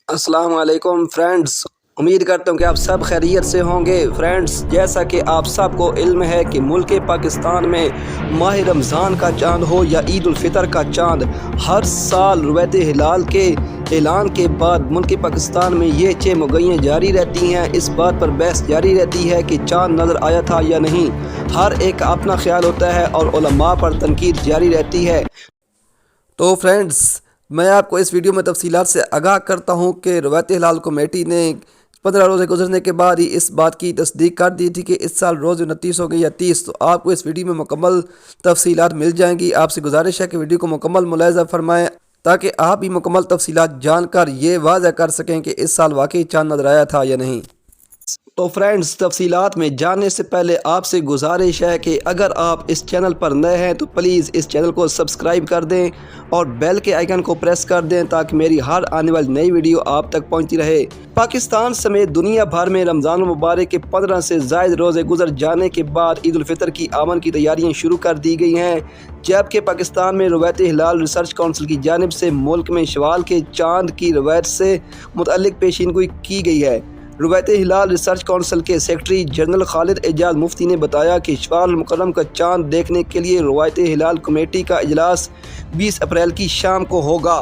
अस्सलाम वालेकुम फ्रेंड्स, उम्मीद करता हूँ कि आप सब खैरियत से होंगे। फ्रेंड्स, जैसा कि आप सबको इल्म है कि मुल्क पाकिस्तान में माह रमज़ान का चाँद हो या ईद उल फितर का चाँद, हर साल रुयत हिलाल के ऐलान के बाद मुल्क पाकिस्तान में ये चमगाइयाँ जारी रहती हैं। इस बात पर बहस जारी रहती है कि चाँद नज़र आया था या नहीं। हर एक का अपना ख्याल होता है और उलमा पर तनकीद जारी रहती है। तो फ्रेंड्स, मैं आपको इस वीडियो में तफसीलात से आगाह करता हूं कि रुयत हिलाल कमेटी ने 15 रोज़े गुजरने के बाद ही इस बात की तस्दीक कर दी थी कि इस साल रोज़ 29 हो गई या 30। तो आपको इस वीडियो में मुकम्मल तफसीलात मिल जाएंगी। आपसे गुजारिश है कि वीडियो को मुकम्मल मुलाहिज़ा फरमाएँ ताकि आप भी मुकम्मल तफसीलात जानकर ये वाज़ह कर सकें कि इस साल वाकई चाँद नज़र आया था या नहीं। तो फ्रेंड्स, तफसीलात में जानने से पहले आपसे गुजारिश है कि अगर आप इस चैनल पर नए हैं तो प्लीज़ इस चैनल को सब्सक्राइब कर दें और बेल के आइकन को प्रेस कर दें ताकि मेरी हर आने वाली नई वीडियो आप तक पहुंचती रहे। पाकिस्तान समेत दुनिया भर में रमज़ान मुबारक के 15 से ज़ायद रोज़े गुजर जाने के बाद ईद उल फितर की आमद की तैयारियां शुरू कर दी गई हैं, जबकि पाकिस्तान में रुयत हिलाल रिसर्च काउंसिल की जानिब से मुल्क में शवाल के चाँद की रवायत से मुतल्लिक़ पेशीनगोई की गई है। रुयत हिलाल रिसर्च काउंसिल के सेक्रेटरी जनरल खालिद एजाज मुफ्ती ने बताया कि शवाल मुकर्रम का चाँद देखने के लिए रुयत हिलाल कमेटी का इजलास 20 अप्रैल की शाम को होगा।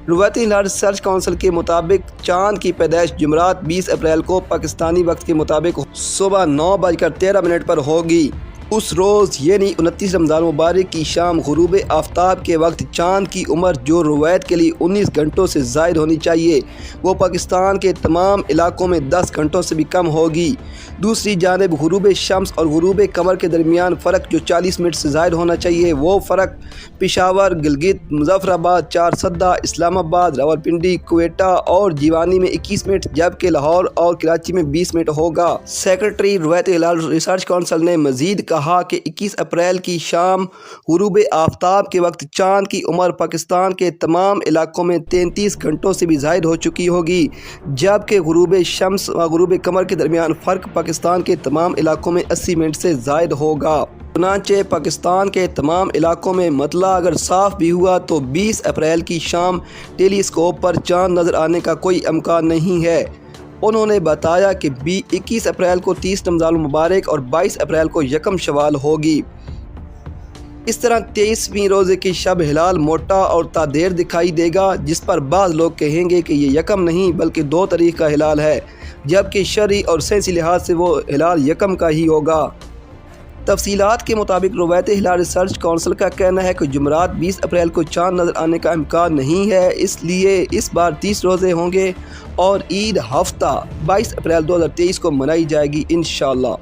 रुयत हिलाल रिसर्च काउंसिल के मुताबिक चाँद की पैदाइश जुमरात 20 अप्रैल को पाकिस्तानी वक्त के मुताबिक सुबह 9:13 पर होगी। उस रोज़ यानी 29 रमज़ान मुबारक की शाम गुरूब आफ्ताब के वक्त चाँद की उम्र जो रुवायत के लिए 19 घंटों से ज़ायद होनी चाहिए वो पाकिस्तान के तमाम इलाकों में 10 घंटों से भी कम होगी। दूसरी जानिब गुरूब शम्स और गुरूब कमर के दरमियान फ़र्क जो 40 मिनट से ज़ायद होना चाहिए वो फ़र्क पेशावर, गिलगित, मुजफ्फराबाद, चारसद्दा, इस्लामाबाद, रावलपिंडी, क्वेटा और जीवानी में 21 मिनट जबकि लाहौर और कराची में 20 मिनट होगा। सेक्रेटरी रुयत हिलाल रिसर्च काउंसिल ने मज़ीद कहा कि 21 अप्रैल की शाम गुरूब आफ्ताब के वक्त चाँद की उम्र पाकिस्तान के तमाम इलाकों में 33 घंटों से भी ज़ायद हो चुकी होगी, जबकि गुरूब शम्स व गुरूब कमर के दरमियान फ़र्क पाकिस्तान के तमाम इलाकों में 80 मिनट से ज़ायद होगा। चुनांचे पाकिस्तान के तमाम इलाकों में मतला अगर साफ़ भी हुआ तो 20 अप्रैल की शाम टेलीस्कोप पर चाँद नज़र आने का कोई इम्कान नहीं है। उन्होंने बताया कि 21 अप्रैल को 30 रमज़ान मुबारक और 22 अप्रैल को यकम शवाल होगी। इस तरह 23वीं रोज़े की शब हिलाल मोटा और तादेर दिखाई देगा, जिस पर बाज़ लोग कहेंगे कि ये यकम नहीं बल्कि 2 तारीख का हिलाल है, जबकि शरई और साइंसी लिहाज से वो हिलाल यकम का ही होगा। तफसीलात के मुताबिक रुयत हिलाल रिसर्च काउंसिल का कहना है कि जुमरात 20 अप्रैल को चाँद नज़र आने का इम्कान नहीं है, इसलिए इस बार 30 रोज़े होंगे और ईद हफ्ता 22 अप्रैल 2023 को मनाई जाएगी इंशाअल्लाह।